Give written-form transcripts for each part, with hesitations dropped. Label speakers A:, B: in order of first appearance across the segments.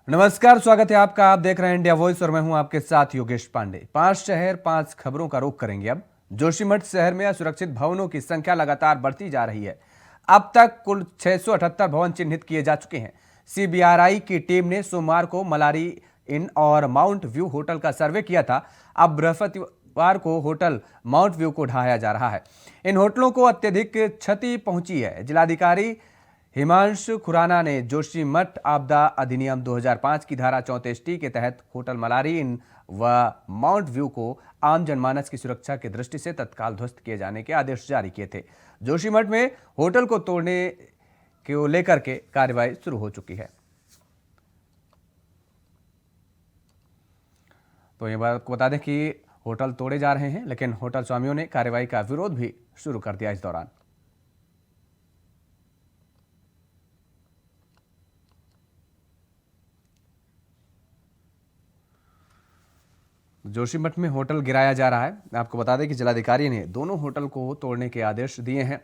A: नमस्कार, स्वागत है आपका। आप देख रहे हैं इंडिया वॉइस और मैं हूं आपके साथ योगेश पांडे। 5 शहर 5 खबरों का रुख करेंगे। अब जोशीमठ शहर में असुरक्षित भवनों की संख्या लगातार बढ़ती जा रही है। अब तक कुल 678 भवन चिन्हित किए जा चुके हैं। सीबीआरआई की टीम ने सोमवार को मलारी इन और माउंट व्यू होटल का सर्वे किया था। अब बृहस्पतिवार को होटल माउंट व्यू को ढाया जा रहा है। इन होटलों को अत्यधिक क्षति पहुंची है। जिलाधिकारी हिमांशु खुराना ने जोशीमठ आपदा अधिनियम 2005 की धारा 34T के तहत होटल मलारी इन व माउंट व्यू को आम जनमानस की सुरक्षा की दृष्टि से तत्काल ध्वस्त किए जाने के आदेश जारी किए थे। जोशीमठ में होटल को तोड़ने को लेकर के कार्रवाई शुरू हो चुकी है। तो ये बात बता दें कि होटल तोड़े जा रहे हैं, लेकिन होटल स्वामियों ने कार्रवाई का विरोध भी शुरू कर दिया। इस दौरान जोशीमठ में होटल गिराया जा रहा है। आपको बता दें कि जिलाधिकारी ने दोनों होटल को तोड़ने के आदेश दिए हैं।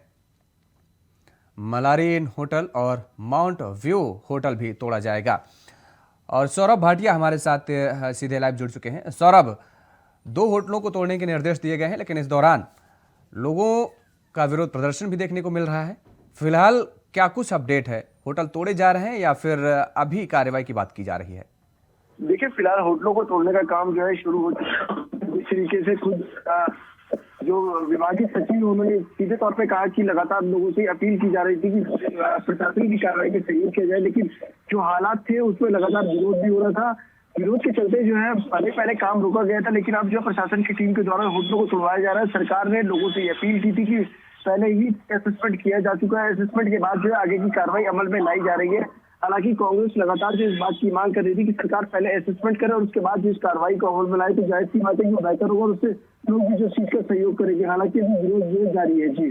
A: मलारी इन होटल और माउंट व्यू होटल भी तोड़ा जाएगा। और सौरभ भाटिया हमारे साथ सीधे लाइव जुड़ चुके हैं। सौरभ, 2 होटलों को तोड़ने के निर्देश दिए गए हैं, लेकिन इस दौरान लोगों का विरोध प्रदर्शन भी देखने को मिल रहा है। फिलहाल क्या कुछ अपडेट है? होटल तोड़े जा रहे हैं या फिर अभी कार्रवाई की बात की जा रही है?
B: देखिए, फिलहाल होटलों को तोड़ने का काम जो है शुरू हो चुका है। जिस तरीके से खुद जो विभागीय सचिव उन्होंने सीधे तौर पे कहा कि लगातार लोगों से अपील की जा रही थी कि प्रशासन की कार्रवाई में सहयोग किया जाए, लेकिन जो हालात थे उसमें लगातार विरोध भी हो रहा था। विरोध के चलते जो है पहले काम रोका गया था, लेकिन अब जो प्रशासन की टीम के द्वारा होटलों को तोड़वाया जा रहा है। सरकार ने लोगों से अपील की थी कि पहले ही असेसमेंट किया जा चुका है, असेसमेंट के बाद जो है आगे की कार्रवाई अमल में लाई जा रही है। हालांकि कांग्रेस लगातार जो इस बात की मांग कर रही थी कि सरकार पहले असेसमेंट करे और उसके बाद जो इस कार्रवाई को अमल में लाए, तो जाहिर सी बात है कि बेहतर होगा और उससे लोग भी जो चीज का सहयोग करेंगे। हालांकि अभी विरोध जो जारी है। जी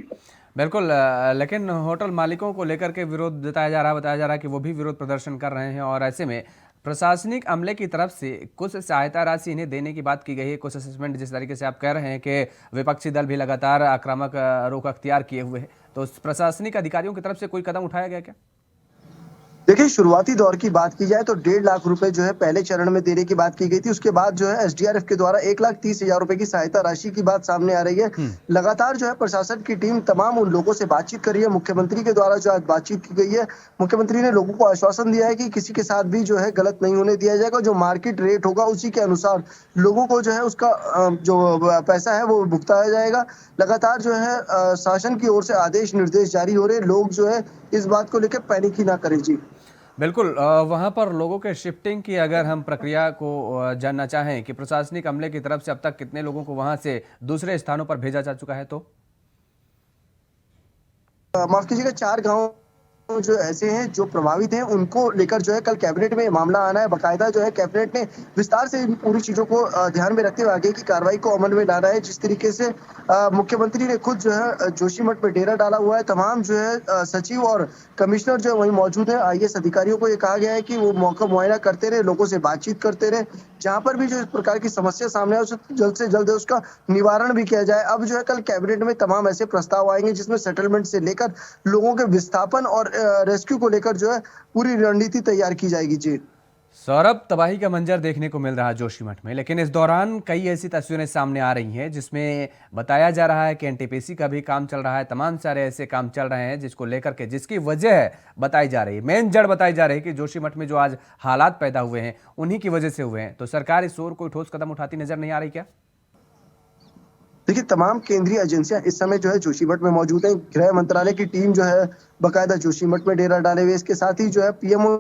A: बिल्कुल, लेकिन होटल मालिकों को लेकर के विरोध जताया जा रहा है, बताया जा रहा है कि वो भी विरोध प्रदर्शन कर रहे हैं और ऐसे में प्रशासनिक अमले की तरफ से कुछ सहायता राशि इन्हें देने की बात की गई है, कुछ असेसमेंट। जिस तरीके से आप कह रहे हैं कि विपक्षी दल भी लगातार आक्रामक रुख अख्तियार किए हुए हैं, तो प्रशासनिक अधिकारियों की तरफ से कोई कदम उठाया गया क्या?
C: देखिए, शुरुआती दौर की बात की जाए तो 1.5 लाख रुपए जो है पहले चरण में देने की बात की गई थी। उसके बाद जो है एसडीआरएफ के द्वारा 1,30,000 रुपए की सहायता राशि की बात सामने आ रही है। लगातार जो है प्रशासन की टीम तमाम उन लोगों से बातचीत कर रही है। मुख्यमंत्री के द्वारा जो आज बातचीत की गई है, मुख्यमंत्री ने लोगों को आश्वासन दिया है कि किसी के साथ भी जो है गलत नहीं होने दिया जाएगा। जो मार्केट रेट होगा उसी के अनुसार लोगों को जो है उसका जो पैसा है वो भुगताया जाएगा। लगातार जो है शासन की ओर से आदेश निर्देश जारी हो रहे। लोग जो है इस बात को लेकर पैनिक ही ना करें। जी
A: बिल्कुल, वहाँ पर लोगों के शिफ्टिंग की अगर हम प्रक्रिया को जानना चाहें कि प्रशासनिक अमले की तरफ से अब तक कितने लोगों को वहाँ से दूसरे स्थानों पर भेजा जा चुका है, तो
C: माफ कीजिएगा, 4 गांव जो ऐसे हैं जो प्रभावित हैं उनको लेकर जो है कल कैबिनेट में मामला आना है। बकायदा जो है कैबिनेट ने विस्तार से इन पूरी चीजों को ध्यान में रखते हुए आगे की कार्रवाई को अमल में लाना है। जिस तरीके से मुख्यमंत्री ने खुद जो है जोशीमठ में डेरा डाला हुआ है। तमाम जो है सचिव और कमिश्नर जो है वहीं मौजूद है। आईएएस अधिकारियों को ये कहा गया है कि वो मौका मुआयना करते रहे, लोगों से बातचीत करते रहे। जहां पर भी जो इस प्रकार की समस्या सामने आए उसे जल्द से जल्द उसका निवारण भी किया जाए। अब जो है कल कैबिनेट में तमाम ऐसे प्रस्ताव आएंगे जिसमें सेटलमेंट से लेकर लोगों के विस्थापन और रेस्क्यू को लेकर जो है पूरी रणनीति तैयार की जाएगी। जी
A: सौरभ, तबाही का मंजर देखने को मिल रहा है जोशीमठ में, लेकिन इस दौरान कई ऐसी तस्वीरें सामने आ रही हैं जिसमें बताया जा रहा है कि एनटीपीसी का भी काम चल रहा है। तमाम सारे ऐसे काम चल रहे हैं जिसको लेकर के जिसकी वजह बताई जा रही है, मेन जड़ बताई जा रही है कि जोशीमठ में जो आज हालात पैदा हुए हैं उन्हीं की वजह से हुए हैं। तो सरकार इस ओर कोई ठोस कदम उठाती नजर नहीं आ रही क्या?
C: देखिए, तमाम केंद्रीय एजेंसियां इस समय जो है जोशीमठ में मौजूद हैं। गृह मंत्रालय की टीम जो है बकायदा जोशीमठ में डेरा डाले हुए। इसके साथ ही जो है पीएमओ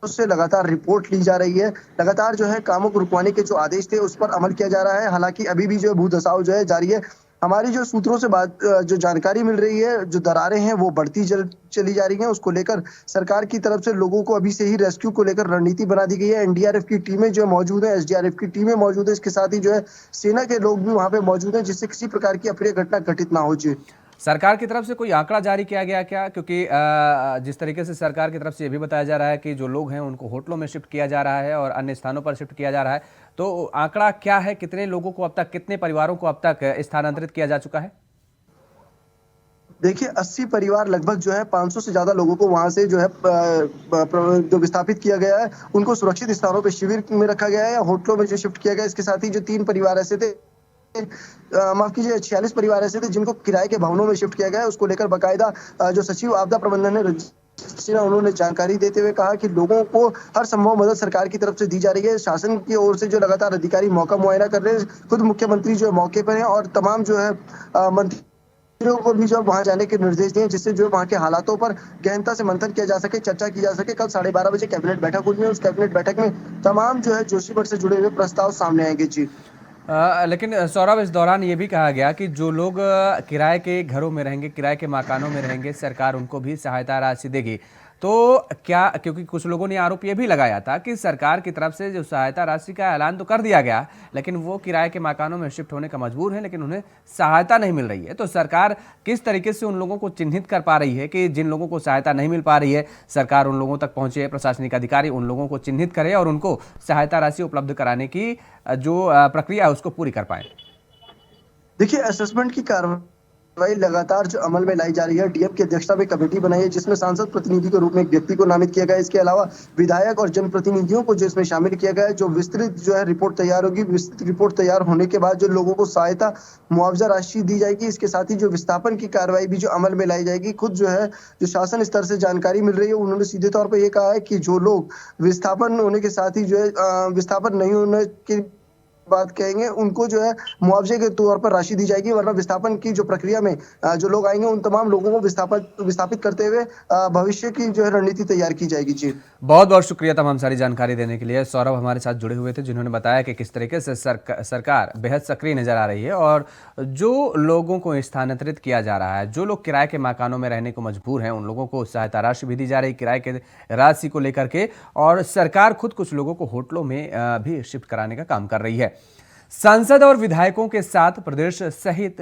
C: से लगातार रिपोर्ट ली जा रही है। लगातार जो है कामों को रुकवाने के जो आदेश थे उस पर अमल किया जा रहा है। हालांकि अभी भी जो है भूधसाव जो है जारी है। हमारी जो सूत्रों से बात जो जानकारी मिल रही है, जो दरारें हैं वो बढ़ती चली जा रही हैं। उसको लेकर सरकार की तरफ से लोगों को अभी से ही रेस्क्यू को लेकर रणनीति बना दी गई है। एनडीआरएफ की टीमें जो मौजूद है, एसडीआरएफ की टीमें मौजूद है। इसके साथ ही जो है सेना के लोग भी वहां पे मौजूद हैं, जिससे किसी प्रकार की अप्रिय घटना घटित ना हो। जी
A: सरकार की तरफ से कोई आंकड़ा जारी किया गया क्या? क्योंकि जिस तरीके से सरकार की तरफ से ये भी बताया जा रहा है कि जो लोग हैं उनको होटलों में शिफ्ट किया जा रहा है और अन्य स्थानों पर शिफ्ट किया जा रहा है, तो आंकड़ा क्या है? कितने लोगों को अब तक, कितने परिवारों को अब तक स्थानांतरित किया जा चुका है?
C: देखिए 80 परिवार लगभग जो है 500 से ज्यादा लोगों को वहां से जो है जो विस्थापित किया गया है, उनको सुरक्षित स्थानों पे शिविर में रखा गया है या होटलों में जो शिफ्ट किया गया है। इसके साथ ही जो 3 परिवार ऐसे थे, माफ कीजिए 46 परिवार ऐसे थे जिनको किराए के भवनों में शिफ्ट किया गया है। उसको लेकर बाकायदा जो सचिव आपदा प्रबंधन है उन्होंने जानकारी देते हुए कहा कि लोगों को हर संभव मदद सरकार की तरफ से दी जा रही है। शासन की ओर से जो लगातार अधिकारी मौका मुआयना कर रहे हैं, खुद मुख्यमंत्री जो है मौके पर हैं और तमाम जो है मंत्रियों को भी जो है वहां जाने के निर्देश दिए, जिससे जो वहां के हालातों पर गहनता से मंथन किया जा सके, चर्चा की जा सके। कल 12:30 बजे कैबिनेट बैठक हुई है। उस कैबिनेट बैठक में तमाम जो है जोशीमठ से जुड़े हुए प्रस्ताव सामने आएंगे। जी
A: लेकिन सौरभ, इस दौरान ये भी कहा गया कि जो लोग किराए के घरों में रहेंगे, किराए के मकानों में रहेंगे, सरकार उनको भी सहायता राशि देगी। तो क्या, क्योंकि कुछ लोगों ने आरोप ये भी लगाया था कि सरकार की तरफ से जो सहायता राशि का ऐलान तो कर दिया गया, लेकिन वो किराए के मकानों में शिफ्ट होने का मजबूर है, लेकिन उन्हें सहायता नहीं मिल रही है। तो सरकार किस तरीके से उन लोगों को चिन्हित कर पा रही है कि जिन लोगों को सहायता नहीं मिल पा रही है, सरकार उन लोगों तक पहुंचे, प्रशासनिक अधिकारी उन लोगों को चिन्हित करे और उनको सहायता राशि उपलब्ध कराने की जो प्रक्रिया है उसको पूरी कर पाए?
C: देखिए असेसमेंट की कार्रवाई लगातार जो अमल में लाई जा रही है। डीएम की अध्यक्षता में कमेटी बनाई है जिसमें सांसद प्रतिनिधि के रूप में एक व्यक्ति को नामित किया गया है। इसके अलावा विधायक और जनप्रतिनिधियों को जो इसमें शामिल किया गया है। जो विस्तृत जो है रिपोर्ट तैयार होगी, विस्तृत रिपोर्ट तैयार होने के बाद जो लोगों को सहायता मुआवजा राशि दी जाएगी। इसके साथ ही जो विस्थापन की कार्रवाई भी जो अमल में लाई जाएगी। खुद जो है जो शासन स्तर से जानकारी मिल रही है, उन्होंने सीधे तौर पर यह कहा है कि जो लोग विस्थापन होने के साथ ही जो है विस्थापन नहीं होने की बात कहेंगे, उनको जो है मुआवजे के तौर पर राशि दी जाएगी, वरना विस्थापन की जो प्रक्रिया में जो लोग आएंगे उन तमाम लोगों को विस्थापित करते हुए भविष्य की जो है रणनीति तैयार की जाएगी। जी
A: बहुत बहुत शुक्रिया तमाम सारी जानकारी देने के लिए। सौरभ हमारे साथ जुड़े हुए थे, जिन्होंने बताया कि किस तरीके से सरकार बेहद सक्रिय नजर आ रही है और जो लोगों को स्थानांतरित किया जा रहा है, जो लोग किराए के मकानों में रहने को मजबूर हैं, उन लोगों को सहायता राशि भी दी जा रही किराए के राशि को लेकर के, और सरकार खुद कुछ लोगों को होटलों में भी शिफ्ट कराने का काम कर रही है। सांसद और विधायकों के साथ प्रदेश सहित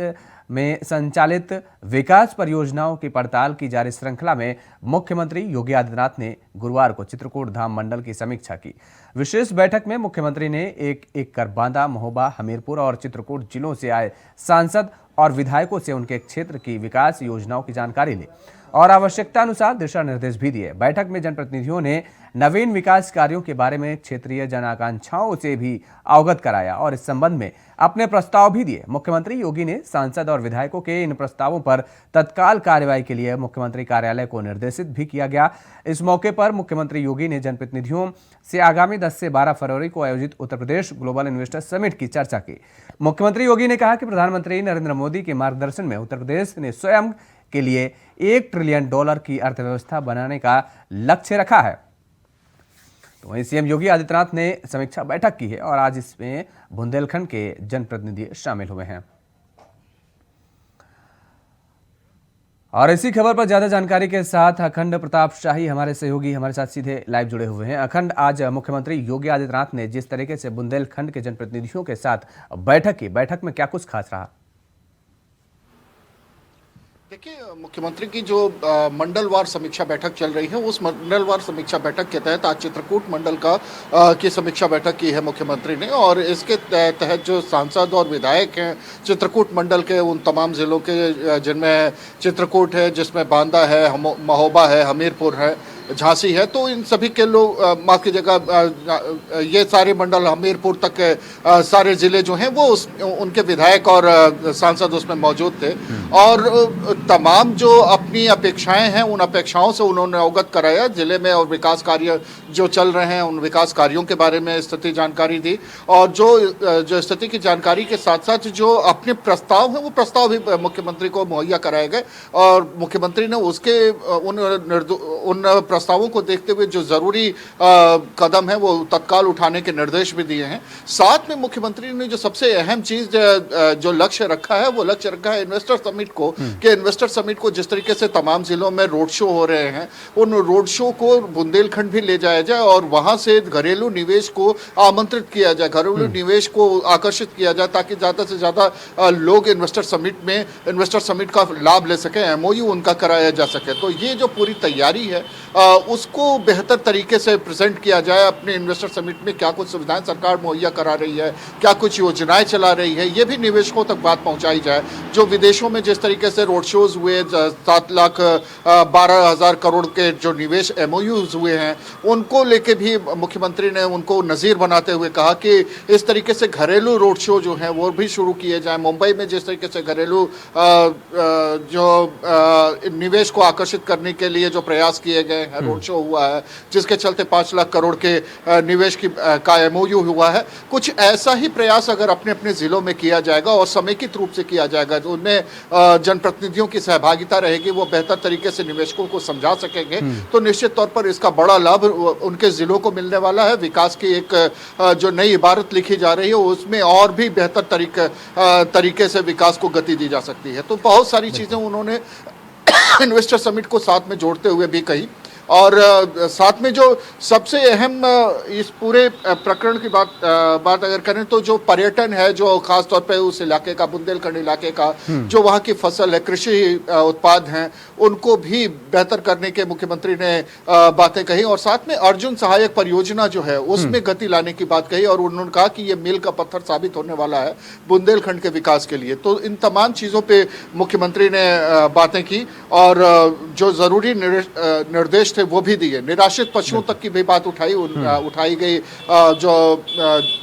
A: में संचालित विकास परियोजनाओं की पड़ताल की जा रही श्रृंखला में मुख्यमंत्री योगी आदित्यनाथ ने गुरुवार को चित्रकूट धाम मंडल की समीक्षा की। विशेष बैठक में मुख्यमंत्री ने एक कर बांदा, महोबा, हमीरपुर और चित्रकूट जिलों से आए सांसद और विधायकों से उनके क्षेत्र की विकास योजनाओं की जानकारी ली और आवश्यकता अनुसार दिशा निर्देश भी दिए। बैठक में जनप्रतिनिधियों ने नवीन विकास कार्यों के बारे में क्षेत्रीय जन आकांक्षाओं से भी अवगत कराया और इस संबंध में अपने प्रस्ताव भी दिए। मुख्यमंत्री योगी ने सांसद और विधायकों के इन प्रस्तावों पर तत्काल कार्रवाई के लिए मुख्यमंत्री कार्यालय को निर्देशित भी किया गया। इस मौके पर मुख्यमंत्री योगी ने जनप्रतिनिधियों से आगामी 10 से 12 फरवरी को आयोजित Uttar Pradesh global investor summit की चर्चा की। मुख्यमंत्री योगी ने कहा कि प्रधानमंत्री नरेंद्र मोदी के मार्गदर्शन में उत्तर प्रदेश ने स्वयं के लिए $1 ट्रिलियन की अर्थव्यवस्था बनाने का लक्ष्य रखा है। तो वहीं सीएम योगी आदित्यनाथ ने समीक्षा बैठक की है और आज इसमें बुंदेलखंड के जनप्रतिनिधि शामिल हुए हैं। और इसी खबर पर ज्यादा जानकारी के साथ अखंड प्रताप शाही हमारे सहयोगी हमारे साथ सीधे लाइव जुड़े हुए हैं। अखंड, आज मुख्यमंत्री योगी आदित्यनाथ ने जिस तरीके से बुंदेलखंड के जनप्रतिनिधियों के साथ बैठक की, बैठक में क्या कुछ खास रहा?
D: देखिए, मुख्यमंत्री की जो मंडलवार समीक्षा बैठक चल रही है, उस मंडलवार समीक्षा बैठक के तहत आज चित्रकूट मंडल की समीक्षा बैठक की है मुख्यमंत्री ने। और इसके तहत जो सांसद और विधायक हैं चित्रकूट मंडल के, उन तमाम ज़िलों के जिनमें चित्रकूट है, जिसमें बांदा है, महोबा है, हमीरपुर है, झांसी है, तो इन सभी के लोग माफ कीजिएगा, ये सारे मंडल हमीरपुर तक के सारे ज़िले जो हैं वो उनके विधायक और सांसद उसमें मौजूद थे। और तमाम जो अपनी अपेक्षाएं हैं, उन अपेक्षाओं से उन्होंने अवगत कराया ज़िले में और विकास कार्य जो चल रहे हैं उन विकास कार्यों के बारे में स्थिति जानकारी दी। और जो स्थिति की जानकारी के साथ साथ जो अपने प्रस्ताव हैं वो प्रस्ताव भी मुख्यमंत्री को मुहैया कराए गए और मुख्यमंत्री ने उसके उन प्रस्तावों को देखते हुए जो ज़रूरी कदम है वो तत्काल उठाने के निर्देश भी दिए हैं। साथ में मुख्यमंत्री ने जो सबसे अहम चीज़ जो लक्ष्य रखा है वो लक्ष्य रखा है इन्वेस्टर समिट को, कि इन्वेस्टर समिट को जिस तरीके से तमाम जिलों में रोड शो हो रहे हैं, उन रोड शो को बुंदेलखंड भी ले जाया जाए और वहां से घरेलू निवेश को आमंत्रित किया जाए, घरेलू निवेश को आकर्षित किया जाए, ताकि ज़्यादा से ज़्यादा लोग इन्वेस्टर समिट का लाभ ले सकें, एमओयू उनका कराया जा सके। तो ये जो पूरी तैयारी है उसको बेहतर तरीके से प्रेजेंट किया जाए। अपने इन्वेस्टर समिट में क्या कुछ सुविधाएं सरकार मुहैया करा रही है, क्या कुछ योजनाएं चला रही है, ये भी निवेशकों तक बात पहुंचाई जाए। जो विदेशों में जिस तरीके से रोड शोज हुए, 7,12,000 करोड़ के जो निवेश एमओयूज हुए हैं, उनको लेके भी मुख्यमंत्री ने उनको नज़ीर बनाते हुए कहा कि इस तरीके से घरेलू रोड शो जो हैं वो भी शुरू किए जाएं। मुंबई में जिस तरीके से घरेलू निवेश को आकर्षित करने के लिए जो प्रयास किए गए हैं, रोड शो हुआ है जिसके चलते 5 लाख करोड़ के निवेश का एमओयू हुआ है, कुछ ऐसा ही प्रयास अगर अपने अपने जिलों में किया जाएगा और समेकित रूप से किया जाएगा, तो उनमें जनप्रतिनिधियों की सहभागिता रहेगी, वो बेहतर तरीके से निवेशकों को समझा सकेंगे, तो निश्चित तौर पर इसका बड़ा लाभ उनके जिलों को मिलने वाला है। विकास की एक जो नई इबारत लिखी जा रही है उसमें और भी बेहतर तरीके से विकास को गति दी जा सकती है। तो बहुत सारी चीजें उन्होंने इन्वेस्टर समिट को साथ में जोड़ते हुए भी कही। और साथ में जो सबसे अहम इस पूरे प्रकरण की बात अगर करें तो जो पर्यटन है, जो खास तौर पे उस इलाके का, बुंदेलखंड इलाके का जो वहाँ की फसल है, कृषि उत्पाद हैं, उनको भी बेहतर करने के मुख्यमंत्री ने बातें कही। और साथ में अर्जुन सहायक परियोजना जो है उसमें गति लाने की बात कही और उन्होंने कहा कि ये मील का पत्थर साबित होने वाला है बुंदेलखंड के विकास के लिए। तो इन तमाम चीज़ों पे मुख्यमंत्री ने बातें की और जो ज़रूरी निर्देश वो भी दिए। निराश्रित पशुओं तक की भी बात उठाई गई, जो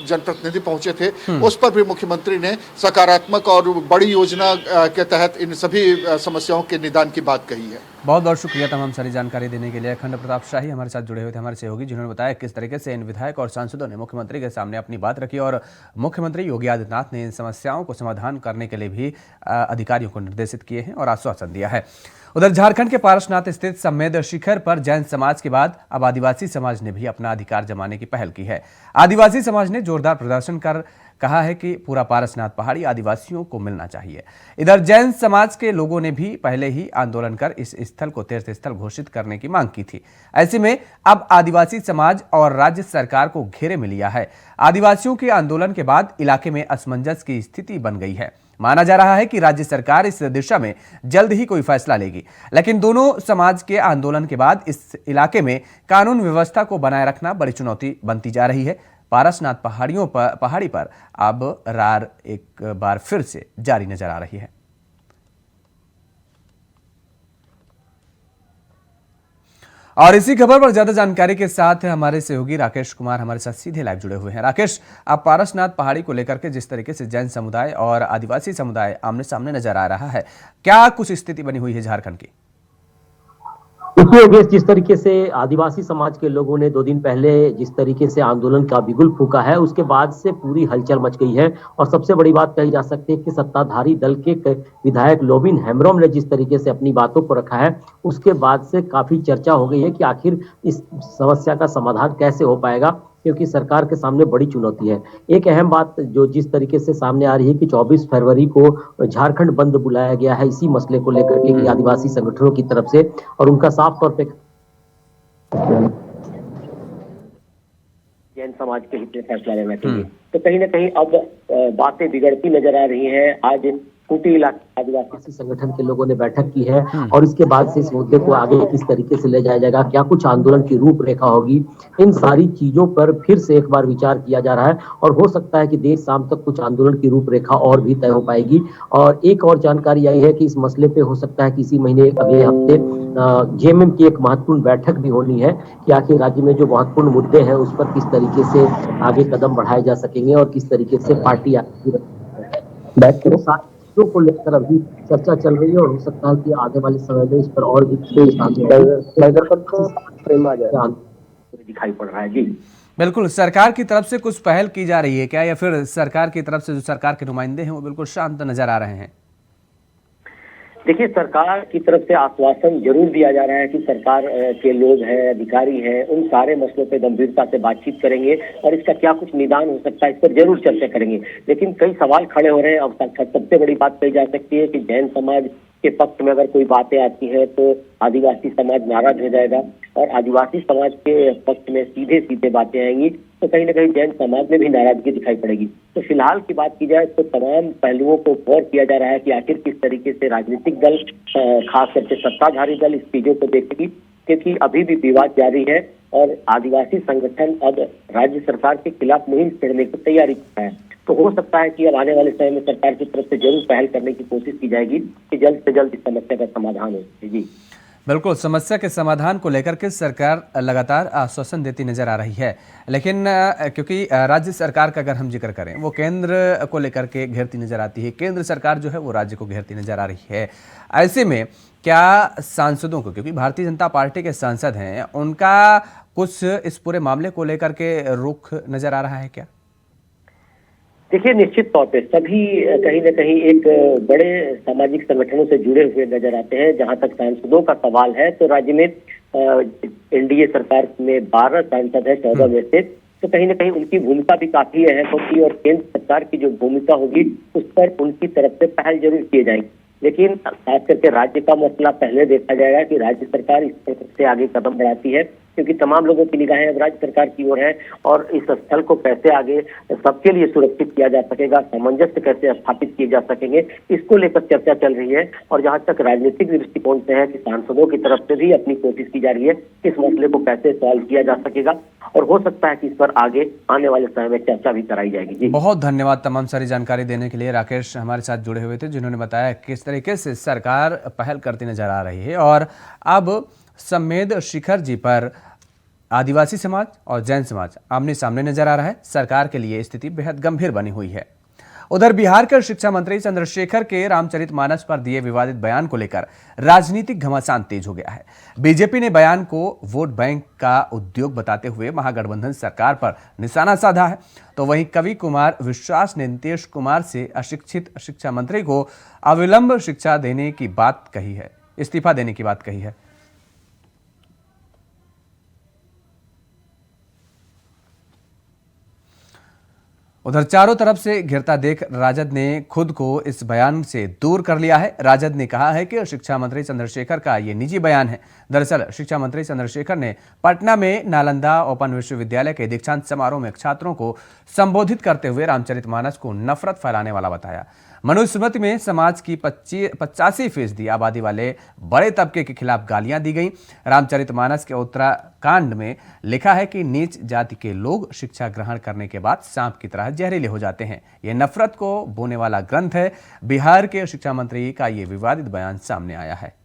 D: जनप्रतिनिधि पहुंचे थे उस पर भी मुख्यमंत्री ने सकारात्मक और बड़ी योजना के तहत इन सभी समस्याओं के निदान की बात कही है।
A: बहुत बहुत शुक्रिया तमाम सारी जानकारी देने के लिए। अखंड प्रताप शाही हमारे साथ जुड़े हुए थे, हमारे सहयोगी, जिन्होंने बताया किस तरीके से इन विधायक और सांसदों ने मुख्यमंत्री के सामने अपनी बात रखी और मुख्यमंत्री योगी आदित्यनाथ ने इन समस्याओं को समाधान करने के लिए भी अधिकारियों को निर्देशित किए हैं और आश्वासन दिया है। उधर झारखंड के पारसनाथ स्थित सम्मेद शिखर पर जैन समाज के बाद अब आदिवासी समाज ने भी अपना अधिकार जमाने की पहल की है। आदिवासी समाज ने जोरदार प्रदर्शन कर कहा है कि पूरा पारसनाथ पहाड़ी आदिवासियों को मिलना चाहिए। इधर जैन समाज के लोगों ने भी पहले ही आंदोलन कर इस स्थल को तीर्थ स्थल घोषित करने की मांग की थी। ऐसे में अब आदिवासी समाज और राज्य सरकार को घेरे में लिया है। आदिवासियों के आंदोलन के बाद इलाके में असमंजस की स्थिति बन गई है। माना जा रहा है कि राज्य सरकार इस दिशा में जल्द ही कोई फैसला लेगी, लेकिन दोनों समाज के आंदोलन के बाद इस इलाके में कानून व्यवस्था को बनाए रखना बड़ी चुनौती बनती जा रही है। पारसनाथ पहाड़ी पर अब रार एक बार फिर से जारी नजर आ रही है। और इसी खबर पर ज्यादा जानकारी के साथ हमारे सहयोगी राकेश कुमार हमारे साथ सीधे लाइव जुड़े हुए हैं। राकेश, आप पारसनाथ पहाड़ी को लेकर के जिस तरीके से जैन समुदाय और आदिवासी समुदाय आमने सामने नजर आ रहा है, क्या कुछ स्थिति बनी हुई है झारखंड की?
E: देखिए, जिस तरीके से आदिवासी समाज के लोगों ने 2 दिन पहले जिस तरीके से आंदोलन का बिगुल फूंका है, उसके बाद से पूरी हलचल मच गई है। और सबसे बड़ी बात कही जा सकती है कि सत्ताधारी दल के विधायक लोबिन हेम्ब्रोम ने जिस तरीके से अपनी बातों को रखा है, उसके बाद से काफी चर्चा हो गई है कि आखिर इस समस्या का समाधान कैसे हो पाएगा, क्योंकि सरकार के सामने बड़ी चुनौती है। एक अहम बात जो जिस तरीके से सामने आ रही है कि 24 फरवरी को झारखंड बंद बुलाया गया है इसी मसले को लेकर के आदिवासी संगठनों की तरफ से, और उनका साफ तौर पे जैन समाज के हित में फैसला लेना चाहिए। तो कहीं ना कहीं अब बातें बिगड़ती नजर आ रही हैं। आज खूंटी इलाके आदिवासी संगठन के लोगों ने बैठक की है और इसके बाद से इस मुद्दे को आगे किस तरीके से ले जाया जाएगा, क्या कुछ आंदोलन की रूपरेखा होगी, इन सारी चीजों पर फिर से एक बार विचार किया जा रहा है। और हो सकता है कि देर शाम तक कुछ आंदोलन की रूपरेखा और भी तय हो पाएगी। और एक और जानकारी आई है कि इस मसले पे हो सकता है कि इसी महीने अगले हफ्ते जेएमएम की एक महत्वपूर्ण बैठक भी होनी है कि आखिर राज्य में जो महत्वपूर्ण मुद्दे हैं उस पर किस तरीके से आगे कदम बढ़ाए जा सकेंगे और किस तरीके से पार्टी बैठ के को लेकर अभी चर्चा चल रही है। और हो सकता है कि आने वाले समय में इस पर और भी दिखाई पड़ रहा है। जी
A: बिल्कुल, सरकार की तरफ से कुछ पहल की जा रही है क्या, या फिर सरकार की तरफ से जो सरकार के नुमाइंदे हैं वो बिल्कुल शांत नजर आ रहे हैं?
E: देखिए, सरकार की तरफ से आश्वासन जरूर दिया जा रहा है कि सरकार के लोग हैं, अधिकारी हैं, उन सारे मसलों पे गंभीरता से बातचीत करेंगे और इसका क्या कुछ निदान हो सकता है इस पर जरूर चर्चा करेंगे। लेकिन कई सवाल खड़े हो रहे हैं। अब सबसे बड़ी बात कही जा सकती है कि जैन समाज के पक्ष में अगर कोई बातें आती हैं तो आदिवासी समाज नाराज हो जाएगा, और आदिवासी समाज के पक्ष में सीधे सीधे बातें आएंगी तो कहीं ना कहीं जैन समाज में भी नाराजगी दिखाई पड़ेगी। तो फिलहाल की बात की जाए तो तमाम पहलुओं को गौर किया जा रहा है कि आखिर किस तरीके से राजनीतिक दल, खास करके सत्ताधारी दल, इस चीजों को देखेगी, क्योंकि अभी भी विवाद जारी है और आदिवासी संगठन अब राज्य सरकार के खिलाफ मुहिम छेड़ने की तैयारी कर रहा है। तो हो सकता है कि अब आने वाले समय में सरकार की तरफ से जरूर पहल करने की कोशिश की जाएगी कि जल्द से जल्द इस समस्या का समाधान हो। जी
A: बिल्कुल, समस्या के समाधान को लेकर के सरकार लगातार आश्वासन देती नजर आ रही है, लेकिन क्योंकि राज्य सरकार का अगर हम जिक्र करें, वो केंद्र को लेकर के घेरती नजर आती है, केंद्र सरकार जो है वो राज्य को घेरती नजर आ रही है। ऐसे में क्या सांसदों को, क्योंकि भारतीय जनता पार्टी के सांसद हैं, उनका कुछ इस पूरे मामले को लेकर के रुख नजर आ रहा है क्या?
E: देखिए, निश्चित तौर पे सभी कहीं न कहीं एक बड़े सामाजिक संगठनों से जुड़े हुए नजर आते हैं। जहां तक सांसदों का सवाल है तो राज्य में एनडीए सरकार में 12 सांसद है 14 में से, तो कहीं न कहीं उनकी भूमिका भी काफी अहम होगी और केंद्र सरकार की जो भूमिका होगी उस पर उनकी तरफ से पहल जरूर किए जाएंगे। लेकिन खास करके राज्य का मसला पहले देखा जाएगा कि राज्य सरकार इस तरफ से आगे कदम बढ़ाती है, क्योंकि तमाम लोगों की निगाहें अब राज्य सरकार की ओर है और इस स्थल को कैसे आगे सबके लिए सुरक्षित किया जा सकेगा, सामंजस्य कैसे स्थापित किए जा सकेंगे, इसको लेकर चर्चा चल रही है। और जहां तक राजनीतिक दृष्टिकोण से है कि सांसदों की तरफ से भी अपनी कोशिश की जा रही है कि इस मसले को कैसे सॉल्व किया जा सकेगा, और हो सकता है कि इस पर आगे आने वाले समय में चर्चा भी कराई जाएगी। जी
A: बहुत धन्यवाद तमाम सारी जानकारी देने के लिए। राकेश हमारे साथ जुड़े हुए थे, जिन्होंने बताया किस तरीके से सरकार पहल करती नजर आ रही है और अब संमेद शिखर जी पर आदिवासी समाज और जैन समाज आमने सामने नजर आ रहा है। सरकार के लिए स्थिति बेहद गंभीर बनी हुई है। उधर बिहार के शिक्षा मंत्री चंद्रशेखर के रामचरितमानस पर दिए विवादित बयान को लेकर राजनीतिक घमासान तेज हो गया है। बीजेपी ने बयान को वोट बैंक का उद्योग बताते हुए महागठबंधन सरकार पर निशाना साधा है, तो वहीं कवि कुमार विश्वास ने नीतीश कुमार से अशिक्षित शिक्षा मंत्री को अविलंब शिक्षा देने की बात कही है, इस्तीफा देने की बात कही है। उधर चारों तरफ से घिरता देख राजद ने खुद को इस बयान से दूर कर लिया है। राजद ने कहा है कि शिक्षा मंत्री चंद्रशेखर का ये निजी बयान है। दरअसल शिक्षा मंत्री चंद्रशेखर ने पटना में नालंदा ओपन विश्वविद्यालय के दीक्षांत समारोह में छात्रों को संबोधित करते हुए रामचरितमानस को नफरत फैलाने वाला बताया। मनुस्मृति में समाज की 85% आबादी वाले बड़े तबके के खिलाफ गालियां दी गई। रामचरितमानस के उत्तराकांड में लिखा है कि नीच जाति के लोग शिक्षा ग्रहण करने के बाद सांप की तरह जहरीले हो जाते हैं। यह नफरत को बोने वाला ग्रंथ है। बिहार के शिक्षा मंत्री का यह विवादित बयान सामने आया है।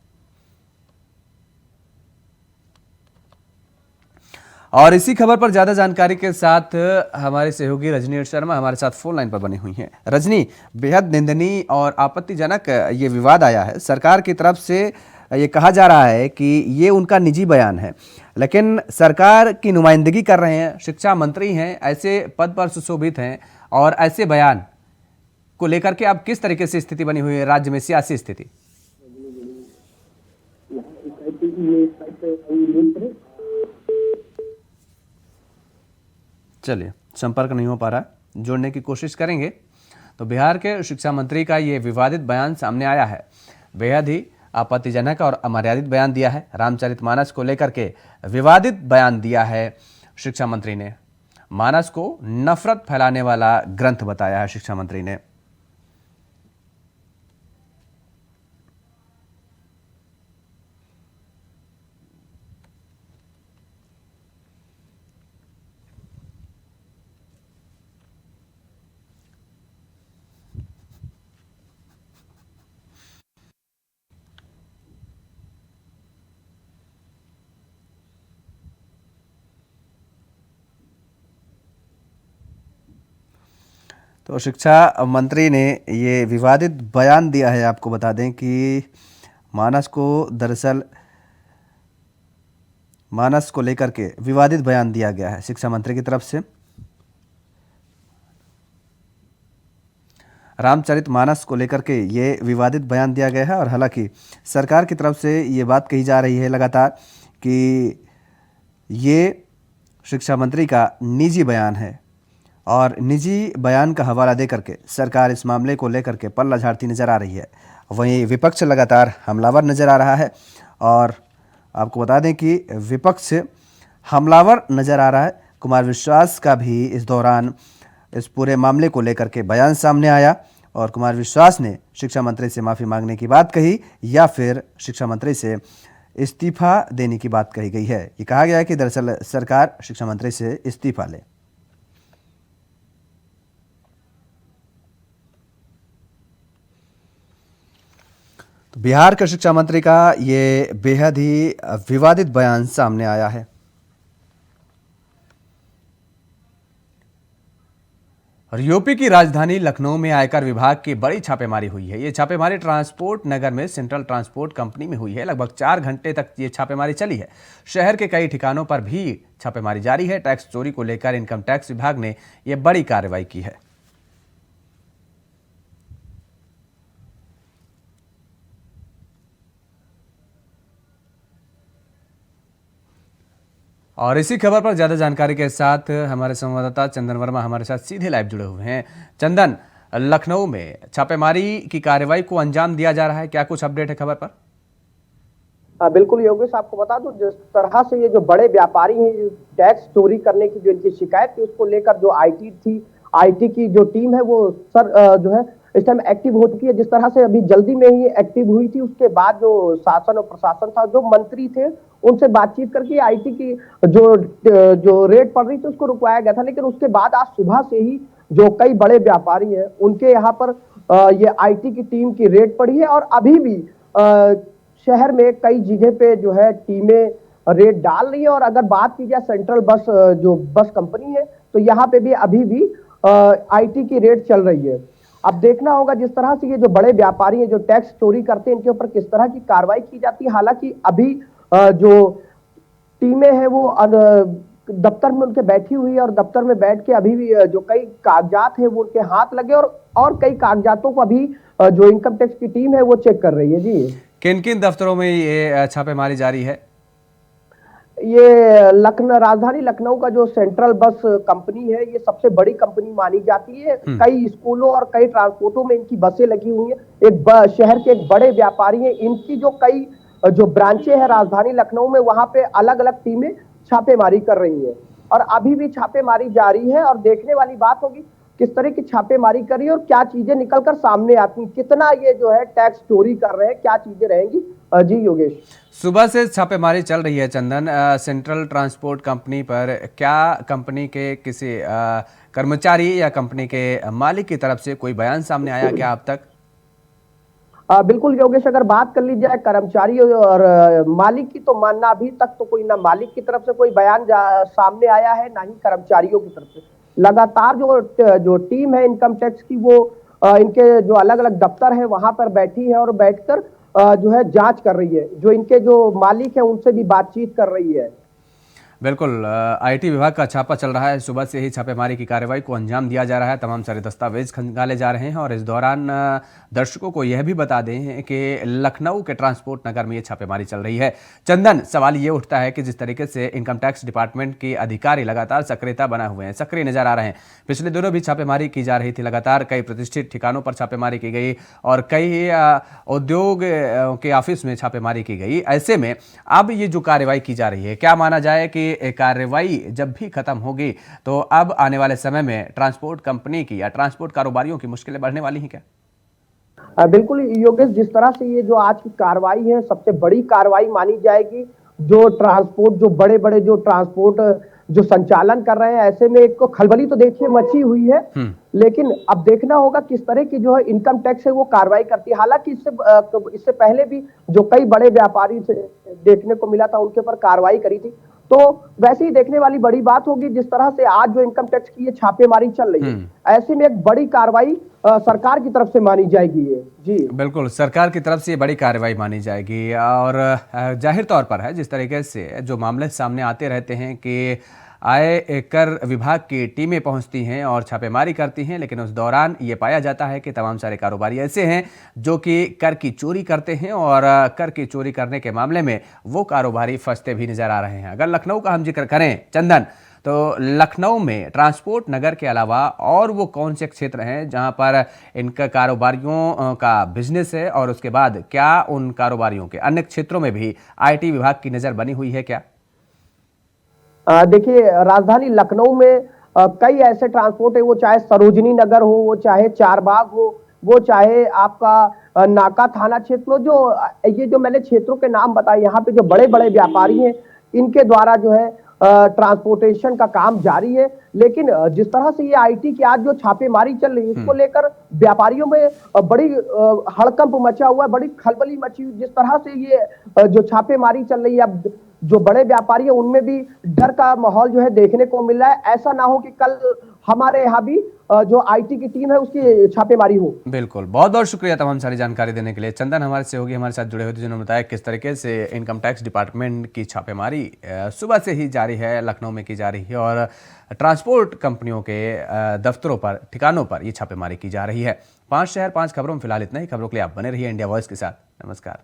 A: और इसी खबर पर ज्यादा जानकारी के साथ हमारे सहयोगी रजनी शर्मा हमारे साथ फोन लाइन पर बनी हुई हैं। रजनी, बेहद निंदनीय और आपत्तिजनक ये विवाद आया है। सरकार की तरफ से ये कहा जा रहा है कि ये उनका निजी बयान है, लेकिन सरकार की नुमाइंदगी कर रहे हैं, शिक्षा मंत्री हैं, ऐसे पद पर सुशोभित हैं, और ऐसे बयान को लेकर के अब किस तरीके से स्थिति बनी हुई है राज्य में, सियासी स्थिति? चलिए, संपर्क नहीं हो पा रहा, जोड़ने की कोशिश करेंगे। तो बिहार के शिक्षा मंत्री का ये विवादित बयान सामने आया है। बेहद ही आपत्तिजनक और अमर्यादित बयान दिया है। रामचरितमानस को लेकर के विवादित बयान दिया है शिक्षा मंत्री ने। मानस को नफरत फैलाने वाला ग्रंथ बताया है शिक्षा मंत्री ने। तो शिक्षा मंत्री ने ये विवादित बयान दिया है। आपको बता दें कि मानस को लेकर के विवादित बयान दिया गया है शिक्षा मंत्री की तरफ से। रामचरितमानस को लेकर के ये विवादित बयान दिया गया है, और हालांकि सरकार की तरफ से ये बात कही जा रही है लगातार कि ये शिक्षा मंत्री का निजी बयान है और निजी बयान का हवाला देकर के सरकार इस मामले को लेकर के पल्ला झाड़ती नजर आ रही है। वहीं विपक्ष लगातार हमलावर नजर आ रहा है और आपको बता दें कि विपक्ष हमलावर नजर आ रहा है। कुमार विश्वास का भी इस दौरान इस पूरे मामले को लेकर के बयान सामने आया और कुमार विश्वास ने शिक्षा मंत्री से माफ़ी मांगने की बात कही या फिर शिक्षा मंत्री से इस्तीफा देने की बात कही गई है। ये कहा गया है कि दरअसल सरकार शिक्षा मंत्री से इस्तीफा ले। तो बिहार के शिक्षा मंत्री का ये बेहद ही विवादित बयान सामने आया है। और यूपी की राजधानी लखनऊ में आयकर विभाग की बड़ी छापेमारी हुई है। ये छापेमारी ट्रांसपोर्ट नगर में सेंट्रल ट्रांसपोर्ट कंपनी में हुई है। लगभग 4 घंटे तक ये छापेमारी चली है। शहर के कई ठिकानों पर भी छापेमारी जारी है। टैक्स चोरी को लेकर इनकम टैक्स विभाग ने यह बड़ी कार्रवाई की है। और इसी खबर पर ज्यादा जानकारी के साथ हमारे संवाददाता चंदन वर्मा हमारे साथ सीधे लाइव जुड़े हुए हैं। चंदन, लखनऊ में छापेमारी की कार्रवाई को अंजाम दिया जा रहा है, क्या कुछ अपडेट है खबर पर?
F: बिल्कुल योगेश, आपको बता दूं जिस तरह से ये जो बड़े व्यापारी हैं टैक्स चोरी करने की जो इनकी शिकायत थी उसको लेकर जो आईटी की जो टीम है वो जो है इस टाइम एक्टिव हो चुकी है। जिस तरह से अभी जल्दी में ही एक्टिव हुई थी, उसके बाद जो शासन और प्रशासन था, जो मंत्री थे, उनसे बातचीत करके आईटी की जो रेट पड़ रही थी उसको रुकवाया गया था। लेकिन उसके बाद आज सुबह से ही जो कई बड़े व्यापारी हैं उनके यहाँ पर ये आईटी की टीम की रेट पड़ी है और अभी भी शहर में कई जगह पे जो है टीमें रेट डाल रही है। और अगर बात की जाए सेंट्रल जो बस कंपनी है तो यहाँ पे भी अभी भी आईटी की रेट चल रही है। अब देखना होगा जिस तरह से ये जो बड़े व्यापारी हैं जो टैक्स चोरी करते हैं इनके ऊपर किस तरह की कार्रवाई की जाती है। हालांकि अभी जो टीमें हैं वो दफ्तर में उनके बैठी हुई है और दफ्तर में बैठ के अभी भी जो कई कागजात हैं वो उनके हाथ लगे और कई कागजातों को अभी जो इनकम टैक्स की टीम है वो चेक कर रही है। जी, किन किन दफ्तरों में ये छापेमारी जारी है? ये राजधानी लखनऊ का जो सेंट्रल बस कंपनी है ये सबसे बड़ी कंपनी मानी जाती है। कई स्कूलों और कई ट्रांसपोर्टों में इनकी बसें लगी हुई हैं। शहर के एक बड़े व्यापारी हैं, इनकी जो कई जो ब्रांचें हैं राजधानी लखनऊ में, वहां पे अलग अलग टीमें छापेमारी कर रही हैं और अभी भी छापेमारी जारी है। और देखने वाली बात होगी किस तरह की छापेमारी करी और क्या चीजें निकलकर सामने आती, कितना ये जो है टैक्स चोरी कर रहे हैं, क्या चीजें रहेंगी। जी योगेश, सुबह से छापेमारी चल रही है। चंदन, सेंट्रल ट्रांसपोर्ट कंपनी पर क्या कंपनी के किसी कर्मचारी या कंपनी के मालिक की तरफ से कोई बयान सामने आया क्या अब तक? बिल्कुल योगेश, अगर बात कर ली जाए कर्मचारी और मालिक की तो मानना अभी तक तो कोई ना मालिक की तरफ से कोई बयान सामने आया है ना ही कर्मचारियों की तरफ से। लगातार जो टीम है इनकम टैक्स की वो इनके जो अलग अलग दफ्तर है वहां पर बैठी है और बैठकर जो है जांच कर रही है। जो इनके जो मालिक है उनसे भी बातचीत कर रही है। बिल्कुल, आईटी विभाग का छापा चल रहा है। सुबह से ही छापेमारी की कार्रवाई को अंजाम दिया जा रहा है। तमाम सारे दस्तावेज खंगाले जा रहे हैं और इस दौरान दर्शकों को यह भी बता दें कि लखनऊ के ट्रांसपोर्ट नगर में ये छापेमारी चल रही है। चंदन, सवाल ये उठता है कि जिस तरीके से इनकम टैक्स डिपार्टमेंट के अधिकारी लगातार सक्रियता बना हुए हैं, सक्रिय नजर आ रहे हैं। पिछले दिनों भी छापेमारी की जा रही थी, लगातार कई प्रतिष्ठित ठिकानों पर छापेमारी की गई और कई उद्योग के ऑफिस में छापेमारी की गई। ऐसे में अब ये जो कार्रवाई की जा रही है, क्या माना जाए कि कार्रवाई जब भी खत्म होगी तो अब आने वाले समय में ट्रांसपोर्ट कंपनी की या ट्रांसपोर्ट कारोबारियों की मुश्किलें बढ़ने वाली हैं क्या? बिल्कुल योगेश, जिस तरह से ये जो आज की कार्रवाई है सबसे बड़ी कार्रवाई मानी जाएगी। जो ट्रांसपोर्ट जो बड़े बड़े जो ट्रांसपोर्ट जो संचालन कर रहे हैं, ऐसे में एक खलबली तो देखिए मची हुई है। लेकिन अब देखना होगा किस तरह की जो है इनकम टैक्स है वो कार्रवाई करती है। हालांकि इससे पहले भी जो कई बड़े व्यापारी थे देखने को मिला था उनके ऊपर कार्रवाई करी थी। तो वैसे ही देखने वाली बड़ी बात होगी जिस तरह से आज जो इनकम टैक्स की ये छापेमारी चल रही है, ऐसे में एक बड़ी कार्रवाई सरकार की तरफ से मानी जाएगी। ये जी बिल्कुल, सरकार की तरफ से ये बड़ी कार्रवाई मानी जाएगी। और जाहिर तौर पर है जिस तरीके से जो मामले सामने आते रहते हैं कि आय कर विभाग की टीमें पहुंचती हैं और छापेमारी करती हैं, लेकिन उस दौरान ये पाया जाता है कि तमाम सारे कारोबारी ऐसे हैं जो कि कर की चोरी करते हैं और कर की चोरी करने के मामले में वो कारोबारी फंसते भी नजर आ रहे हैं। अगर लखनऊ का हम जिक्र करें चंदन,
A: तो लखनऊ में ट्रांसपोर्ट नगर के अलावा और वो कौन से क्षेत्र हैं जहां पर इनका कारोबारियों का बिजनेस है, और उसके बाद क्या उन कारोबारियों के अन्य क्षेत्रों में भी आईटी विभाग की नजर बनी हुई है क्या?
F: देखिए, राजधानी लखनऊ में कई ऐसे ट्रांसपोर्ट है, वो चाहे सरोजनी नगर हो, वो चाहे चारबाग हो, वो चाहे आपका नाका थाना क्षेत्र हो, ये जो मैंने क्षेत्रों के नाम बताए, यहाँ पे जो बड़े बड़े व्यापारी हैं इनके द्वारा जो है ट्रांसपोर्टेशन का काम जारी है। लेकिन जिस तरह से ये आईटी की आज जो छापेमारी चल रही है, इसको लेकर व्यापारियों में बड़ी हड़कंप मचा हुआ है, बड़ी खलबली मची हुई। जिस तरह से ये जो छापेमारी चल रही है, अब जो बड़े व्यापारी है उनमें भी डर का माहौल जो है देखने को मिल रहा है। ऐसा ना हो कि कल हमारे यहाँ भी जो आईटी की टीम है उसकी छापेमारी हो।
A: बिल्कुल, बहुत बहुत शुक्रिया तमाम सारी जानकारी देने के लिए। चंदन हमारे सहयोगी हमारे साथ जुड़े हुए थे, जिन्होंने बताया किस तरीके से इनकम टैक्स डिपार्टमेंट की छापेमारी सुबह से ही जारी है, लखनऊ में की जा रही है, और ट्रांसपोर्ट कंपनियों के दफ्तरों पर, ठिकानों पर ये छापेमारी की जा रही है। 5 शहर 5 खबरों में फिलहाल इतना ही। खबरों के लिए आप बने रहिए इंडिया वॉइस के साथ। नमस्कार।